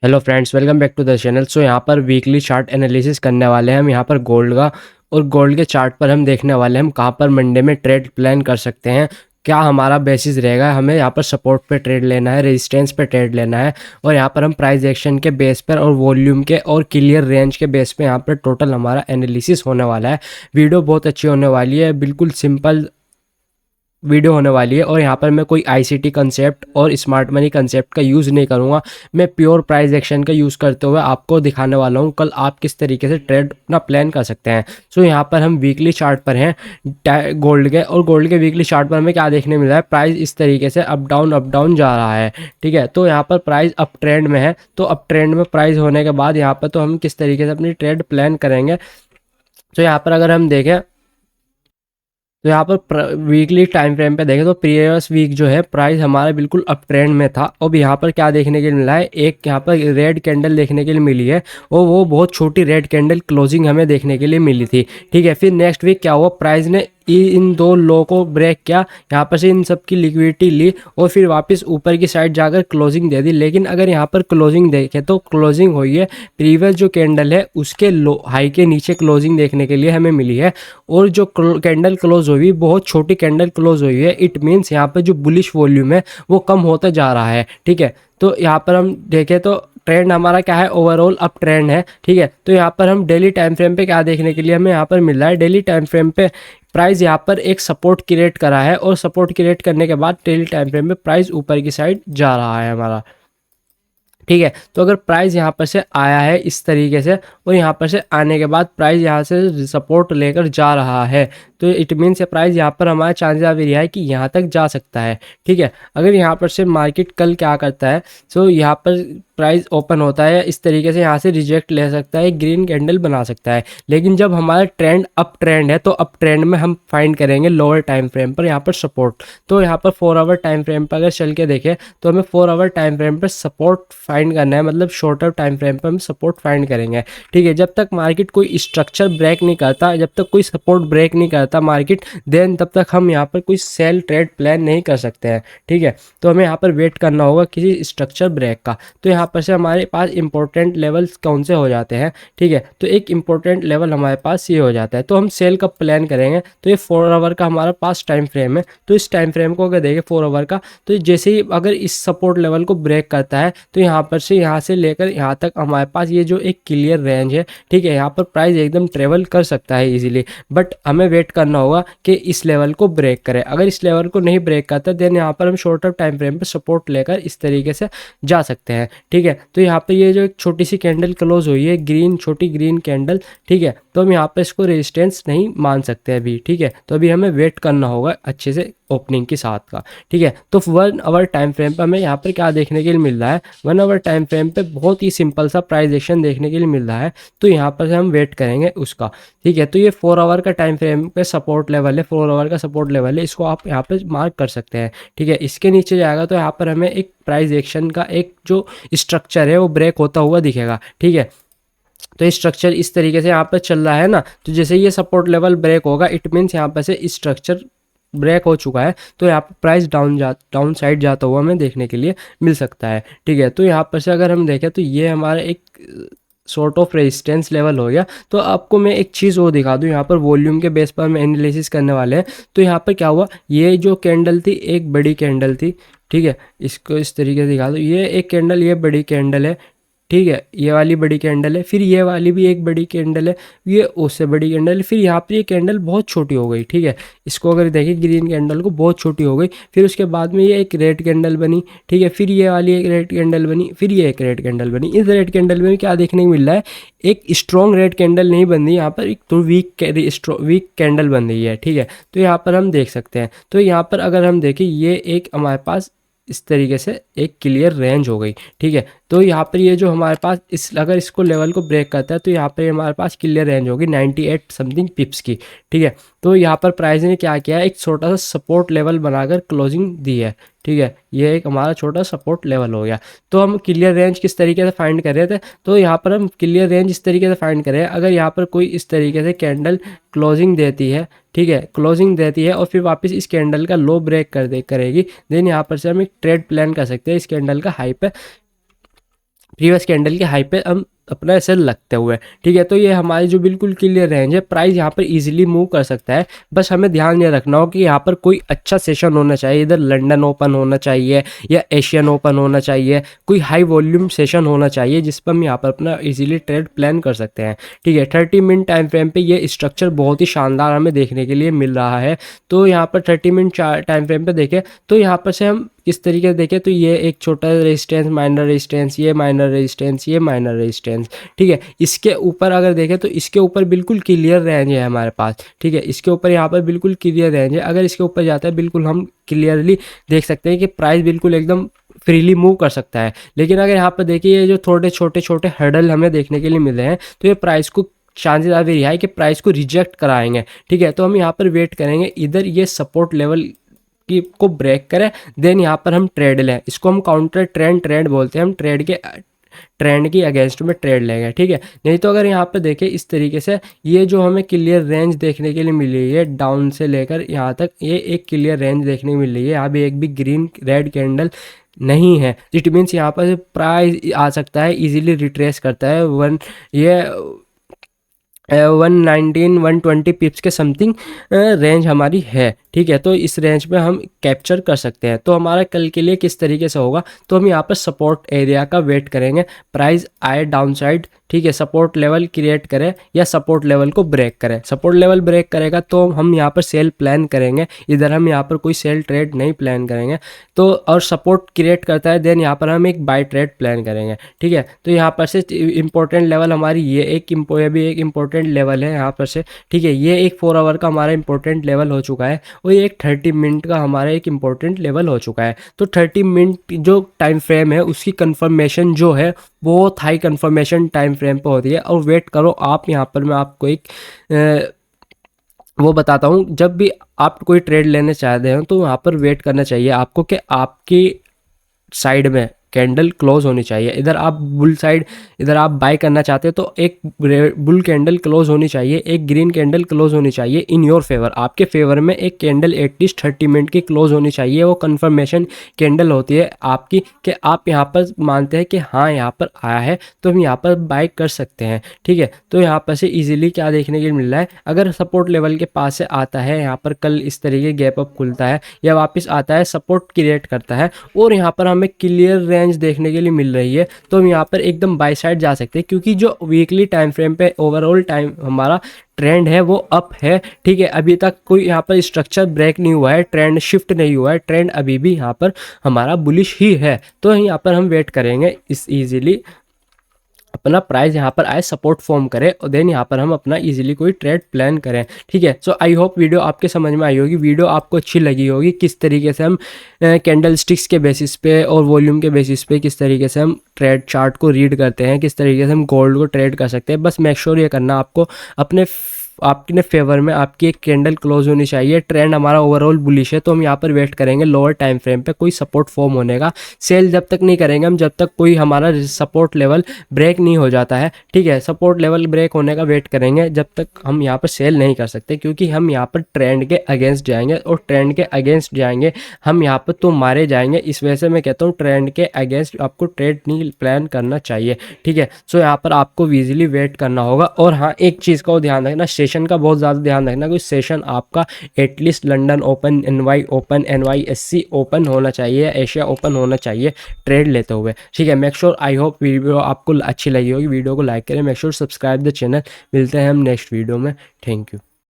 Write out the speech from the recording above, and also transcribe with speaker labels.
Speaker 1: Hello friends, welcome back to the channel. So यहाँ पर weekly chart analysis करने वाले हैं हम यहाँ पर गोल्ड का। और गोल्ड के चार्ट पर हम देखने वाले हैं हम कहाँ पर मंडे में ट्रेड प्लान कर सकते हैं, क्या हमारा बेसिस रहेगा, हमें यहाँ पर सपोर्ट पे ट्रेड लेना है, रेजिस्टेंस पे ट्रेड लेना है। और यहाँ पर हम प्राइस एक्शन के बेस पर और वॉल्यूम के और क्लियर रेंज के बेस पे यहाँ पर टोटल हमारा एनालिसिस होने वाला है। वीडियो बहुत अच्छी होने वाली है, बिल्कुल सिंपल वीडियो होने वाली है। और यहाँ पर मैं कोई आईसीटी कंसेप्ट और स्मार्ट मनी कंसेप्ट का यूज़ नहीं करूँगा, मैं प्योर प्राइस एक्शन का यूज़ करते हुए आपको दिखाने वाला हूँ कल आप किस तरीके से ट्रेड अपना प्लान कर सकते हैं। सो यहाँ पर हम वीकली चार्ट पर हैं गोल्ड के, और गोल्ड के वीकली चार्ट पर हमें क्या देखने मिल रहा है, प्राइस इस तरीके से अप डाउन जा रहा है। ठीक है, तो यहाँ पर प्राइस अप ट्रेंड में है, तो अप ट्रेंड में प्राइस होने के बाद यहाँ पर तो हम किस तरीके से अपनी ट्रेड प्लान करेंगे। तो यहाँ पर अगर हम देखें तो यहाँ पर वीकली टाइम फ्रेम पे देखें तो प्रीवियस वीक जो है प्राइस हमारा बिल्कुल अप ट्रेंड में था। अब यहाँ पर क्या देखने के लिए मिला है, एक यहाँ पर रेड कैंडल देखने के लिए मिली है और वो बहुत छोटी रेड कैंडल क्लोजिंग हमें देखने के लिए मिली थी। ठीक है, फिर नेक्स्ट वीक क्या हुआ, प्राइस ने इन दो लो को ब्रेक किया, यहाँ पर से इन सब की लिक्विडिटी ली और फिर वापस ऊपर की साइड जाकर क्लोजिंग दे दी। लेकिन अगर यहाँ पर क्लोजिंग देखें तो क्लोजिंग हुई है प्रीवियस जो कैंडल है उसके लो हाई के नीचे क्लोजिंग देखने के लिए हमें मिली है। और जो कैंडल क्लोज हुई बहुत छोटी कैंडल क्लोज हुई है, इट मीन्स यहाँ पर जो बुलिश वॉल्यूम है वो कम होता जा रहा है। ठीक है, तो यहाँ पर हम देखें तो ट्रेंड हमारा क्या है, ओवरऑल अप ट्रेंड है। ठीक है, तो यहाँ पर हम डेली टाइम फ्रेम पे क्या देखने के लिए हमें यहाँ पर मिल रहा है, डेली टाइम फ्रेम पे प्राइस यहाँ पर एक सपोर्ट क्रिएट करा है और सपोर्ट क्रिएट करने के बाद डेली टाइम फ्रेम में प्राइस ऊपर की साइड जा रहा है हमारा। ठीक है, तो अगर प्राइस यहाँ पर से आया है इस तरीके से और यहाँ पर से आने के बाद प्राइस यहाँ से सपोर्ट लेकर जा रहा है, तो इट मीन्स ये प्राइस यहाँ पर हमारा चांसेस अभी रहा है कि यहाँ तक जा सकता है। ठीक है, अगर यहाँ पर से मार्केट कल क्या करता है, सो यहाँ पर प्राइस ओपन होता है इस तरीके से, यहाँ से रिजेक्ट ले सकता है, ग्रीन कैंडल बना सकता है। लेकिन जब हमारा ट्रेंड अप ट्रेंड है तो अप ट्रेंड में हम फाइंड करेंगे लोअर टाइम फ्रेम पर यहाँ पर सपोर्ट। तो यहाँ पर 4 आवर टाइम फ्रेम पर अगर चल के देखें तो हमें 4 आवर टाइम फ्रेम पर सपोर्ट फाइंड करना है, मतलब शॉर्टर टाइम फ्रेम पर हम सपोर्ट फाइंड करेंगे। ठीक है, जब तक मार्केट कोई स्ट्रक्चर ब्रेक नहीं करता, जब तक कोई सपोर्ट ब्रेक नहीं करता मार्केट, देन तब तक हम यहाँ पर कोई सेल ट्रेड प्लान नहीं कर सकते हैं। ठीक है, तो हमें यहाँ पर वेट करना होगा किसी स्ट्रक्चर ब्रेक का। तो यहाँ पर से हमारे पास इंपॉर्टेंट लेवल्स कौन से हो जाते हैं। ठीक है, तो एक इंपॉर्टेंट लेवल हमारे पास ये हो जाता है, तो हम सेल कब प्लान करेंगे, तो ये 4 आवर का हमारा पास टाइम फ्रेम है। तो इस टाइम फ्रेम को अगर देखें 4 आवर का, तो जैसे ही अगर इस सपोर्ट लेवल को ब्रेक करता है तो यहाँ पर से यहाँ से लेकर यहाँ तक हमारे पास ये जो एक क्लियर रेंज है। ठीक है, यहाँ पर प्राइस एकदम ट्रेवल कर सकता है इजीली, बट हमें वेट करना होगा कि इस लेवल को ब्रेक करे। अगर इस लेवल को नहीं ब्रेक करता देन यहाँ पर हम शॉर्टर टाइम फ्रेम पे सपोर्ट लेकर इस तरीके से जा सकते हैं। ठीक है, तो यहाँ पे ये जो एक छोटी सी कैंडल क्लोज हुई है, ग्रीन छोटी ग्रीन कैंडल, ठीक है, तो हम यहाँ पे इसको रेजिस्टेंस नहीं मान सकते अभी। ठीक है, तो अभी हमें वेट करना होगा अच्छे से ओपनिंग के साथ का। ठीक है, तो 1 आवर टाइम फ्रेम पे हमें यहाँ पर क्या देखने के लिए मिल रहा है, 1 आवर टाइम फ्रेम पे बहुत ही सिंपल सा प्राइस एक्शन देखने के लिए मिल रहा है, तो यहाँ पर से हम वेट करेंगे उसका। ठीक है, तो ये 4 आवर का टाइम फ्रेम पे सपोर्ट लेवल है, 4 आवर का सपोर्ट लेवल है, इसको आप यहाँ पे मार्क कर सकते हैं। ठीक है, इसके नीचे जाएगा तो यहाँ पर हमें एक प्राइस एक्शन का एक जो स्ट्रक्चर है वो ब्रेक होता हुआ दिखेगा। ठीक है, तो स्ट्रक्चर इस तरीके से यहाँ पर चल रहा है ना, तो जैसे ये सपोर्ट लेवल ब्रेक होगा इट मीन्स यहाँ पर से स्ट्रक्चर ब्रेक हो चुका है, तो यहाँ पर प्राइस डाउन साइड जाता हुआ हमें देखने के लिए मिल सकता है। ठीक है, तो यहाँ पर से अगर हम देखें तो ये हमारा एक सॉर्ट ऑफ रेजिस्टेंस लेवल हो गया। तो आपको मैं एक चीज़ वो दिखा दूँ, यहाँ पर वॉल्यूम के बेस पर हम एनालिसिस करने वाले हैं। तो यहाँ पर क्या हुआ, ये जो कैंडल थी एक बड़ी कैंडल थी। ठीक है, इसको इस तरीके से दिखा दो, ये एक कैंडल, ये बड़ी कैंडल है। ठीक है, ये वाली बड़ी कैंडल है, फिर ये वाली भी एक बड़ी कैंडल है, ये उससे बड़ी कैंडल है, फिर यहाँ पर ये कैंडल बहुत छोटी हो गई। ठीक है, इसको अगर देखें ग्रीन कैंडल को बहुत छोटी हो गई, फिर उसके बाद में ये एक रेड कैंडल बनी। ठीक है, फिर ये वाली एक रेड कैंडल बनी, फिर ये एक रेड कैंडल बनी। इस रेड कैंडल में क्या देखने को मिल रहा है, एक स्ट्रॉन्ग रेड कैंडल नहीं बन रही यहाँ पर, एक तो वीक कैंडल बन रही है। ठीक है, तो यहाँ पर हम देख सकते हैं, तो यहाँ पर अगर हम देखें ये एक हमारे पास इस तरीके से एक क्लियर रेंज हो गई। ठीक है, तो यहाँ पर ये जो हमारे पास अगर इसको लेवल को ब्रेक करता है तो यहाँ पर हमारे पास क्लियर रेंज होगी 98 समथिंग पिप्स की। ठीक है, तो यहाँ पर प्राइस ने क्या किया है, एक छोटा सा सपोर्ट लेवल बनाकर क्लोजिंग दी है। ठीक है, ये एक हमारा छोटा सपोर्ट लेवल हो गया। तो हम क्लियर रेंज किस तरीके से फाइंड कर रहे थे, तो यहाँ पर हम क्लियर रेंज इस तरीके से फाइंड करें, अगर यहाँ पर कोई इस तरीके से कैंडल क्लोजिंग देती है, ठीक है, क्लोजिंग देती है और फिर वापस इस कैंडल का लो ब्रेक करेगी, देन यहाँ पर से हम एक ट्रेड प्लान कर सकते हैं इस कैंडल का हाई पे। प्रीवियस कैंडल के हाई पे हम अपना सेल लगते हुए, ठीक है। तो ये हमारी जो बिल्कुल क्लियर रेंज है, प्राइस यहाँ पर इजीली मूव कर सकता है। बस हमें ध्यान ये रखना हो कि यहाँ पर कोई अच्छा सेशन होना चाहिए, इधर लंदन ओपन होना चाहिए या एशियन ओपन होना चाहिए, कोई हाई वॉल्यूम सेशन होना चाहिए जिस पर हम यहाँ पर अपना इजीली ट्रेड प्लान कर सकते हैं, ठीक है। 30 मिनट टाइम फ्रेम पे ये स्ट्रक्चर बहुत ही शानदार हमें देखने के लिए मिल रहा है। तो यहाँ पर 30 मिनट टाइम फ्रेम पे देखें तो यहाँ पर से हम किस तरीके से देखें तो ये एक छोटा रेजिस्टेंस, माइनर रेजिस्टेंस, ये माइनर रेजिस्टेंस, ये माइनर रेजिस्टेंस, ठीक है। इसके ऊपर अगर देखें तो इसके ऊपर बिल्कुल क्लियर रेंज है हमारे पास, ठीक है। इसके ऊपर यहाँ पर बिल्कुल क्लियर रेंज है। अगर इसके ऊपर जाता है बिल्कुल हम क्लियरली देख सकते हैं कि प्राइस बिल्कुल एकदम फ्रीली मूव कर सकता है। लेकिन अगर यहाँ पर देखिए ये जो थोड़े छोटे छोटे हर्डल हमें देखने के लिए मिल रहे हैं तो ये प्राइस को चांसेस आर वेरी हाई कि प्राइस को रिजेक्ट कराएंगे, ठीक है। तो हम यहाँ पर वेट करेंगे इधर ये सपोर्ट लेवल की को ब्रेक करें, देन यहाँ पर हम ट्रेड लें। इसको हम काउंटर ट्रेंड बोलते हैं। हम ट्रेंड की अगेंस्ट में ट्रेड लेंगे, ठीक है। नहीं तो अगर यहाँ पे देखें इस तरीके से ये जो हमें क्लियर रेंज देखने के लिए मिल रही है डाउन से लेकर यहाँ तक, ये एक क्लियर रेंज देखने को मिल रही है। यहाँ भी एक भी ग्रीन रेड कैंडल नहीं है, इट मीन्स यहाँ पर प्राइस आ सकता है, इजीली रिट्रेस करता है 119 120 पिप्स के समथिंग रेंज हमारी है, ठीक है। तो इस रेंज पे हम कैप्चर कर सकते हैं। तो हमारा कल के लिए किस तरीके से होगा तो हम यहाँ पर सपोर्ट एरिया का वेट करेंगे, प्राइस आए डाउन साइड, ठीक है। सपोर्ट लेवल क्रिएट करे या सपोर्ट लेवल को ब्रेक करे। सपोर्ट लेवल ब्रेक करेगा तो हम यहाँ पर सेल प्लान करेंगे, इधर हम यहाँ पर कोई सेल ट्रेड नहीं प्लान करेंगे। तो और सपोर्ट क्रिएट करता है देन यहाँ पर हम एक बाय ट्रेड प्लान करेंगे, ठीक है। तो यहाँ पर से इंपॉर्टेंट लेवल हमारी ये भी एक इंपॉर्टेंट लेवल है यहाँ पर से, ठीक है। ये एक 4 आवर का हमारा इंपॉर्टेंट लेवल हो चुका है और ये एक 30 मिनट का हमारा एक इंपॉर्टेंट लेवल हो चुका है। तो 30 मिनट जो टाइम फ्रेम है उसकी कंफर्मेशन जो है बहुत हाई कंफर्मेशन टाइम फ्रेम पे होती है। और वेट करो आप, यहाँ पर मैं आपको एक वो बताता हूँ, जब भी आप कोई ट्रेड लेने चाहते हो तो वहाँ पर वेट करना चाहिए आपको कि आपकी साइड में कैंडल क्लोज होनी चाहिए। इधर आप बुल साइड, इधर आप बाय करना चाहते हो तो एक बुल कैंडल क्लोज होनी चाहिए, एक ग्रीन कैंडल क्लोज होनी चाहिए इन योर फेवर, आपके फेवर में एक कैंडल एटलीस्ट 30 मिनट की क्लोज होनी चाहिए। वो कंफर्मेशन कैंडल होती है आपकी कि आप यहाँ पर मानते हैं कि हाँ यहाँ पर आया है तो हम यहाँ पर बाय कर सकते हैं, ठीक है। तो यहाँ पर से इजीली क्या देखने के लिए मिल रहा है, अगर सपोर्ट लेवल के पास से आता है यहाँ पर कल इस तरीके गैप अप खुलता है या वापस आता है, सपोर्ट क्रिएट करता है और यहाँ पर हमें क्लियर रेंज देखने के लिए मिल रही है तो हम यहाँ पर एकदम बाय साइड जा सकते हैं। क्योंकि जो वीकली टाइम फ्रेम पे ओवरऑल टाइम हमारा ट्रेंड है वो अप है, ठीक है। अभी तक कोई यहाँ पर स्ट्रक्चर ब्रेक नहीं हुआ है, ट्रेंड शिफ्ट नहीं हुआ है, ट्रेंड अभी भी यहाँ पर हमारा बुलिश ही है। तो यहाँ पर हम वेट करेंगे इस इजीली अपना प्राइस यहाँ पर आए, सपोर्ट फॉर्म करे और देन यहाँ पर हम अपना इजीली कोई ट्रेड प्लान करें, ठीक है। सो आई होप वीडियो आपके समझ में आई होगी, वीडियो आपको अच्छी लगी होगी। किस तरीके से हम कैंडल स्टिक्स के बेसिस पे और वॉल्यूम के बेसिस पे किस तरीके से हम ट्रेड चार्ट को रीड करते हैं, किस तरीके से हम गोल्ड को ट्रेड कर सकते हैं। बस मेक श्योर ये करना आपको आपके फेवर में आपकी एक कैंडल क्लोज होनी चाहिए। ट्रेंड हमारा ओवरऑल बुलिश है तो हम यहाँ पर वेट करेंगे लोअर टाइम फ्रेम पे कोई सपोर्ट फॉर्म होने का। सेल जब तक नहीं करेंगे हम जब तक कोई हमारा सपोर्ट लेवल ब्रेक नहीं हो जाता है, ठीक है। सपोर्ट लेवल ब्रेक होने का वेट करेंगे जब तक हम यहाँ पर सेल नहीं कर सकते, क्योंकि हम यहाँ पर ट्रेंड के अगेंस्ट जाएंगे और ट्रेंड के अगेंस्ट जाएंगे हम यहाँ पर तो मारे जाएंगे। इस वजह से मैं कहता हूँ ट्रेंड के अगेंस्ट आपको ट्रेड नहीं प्लान करना चाहिए, ठीक है। सो यहाँ पर आपको इजीली वेट करना होगा। और हाँ एक चीज़ का ध्यान रखना, सेशन का बहुत ज़्यादा ध्यान रखना, कोई सेशन आपका at least London open, NY open, NYSE open होना चाहिए, एशिया ओपन होना चाहिए ट्रेड लेते हुए, ठीक है। Make sure I hope video आपको अच्छी लगी होगी, वीडियो को लाइक करें, make sure subscribe the channel. मिलते हैं हम नेक्स्ट वीडियो में, थैंक यू।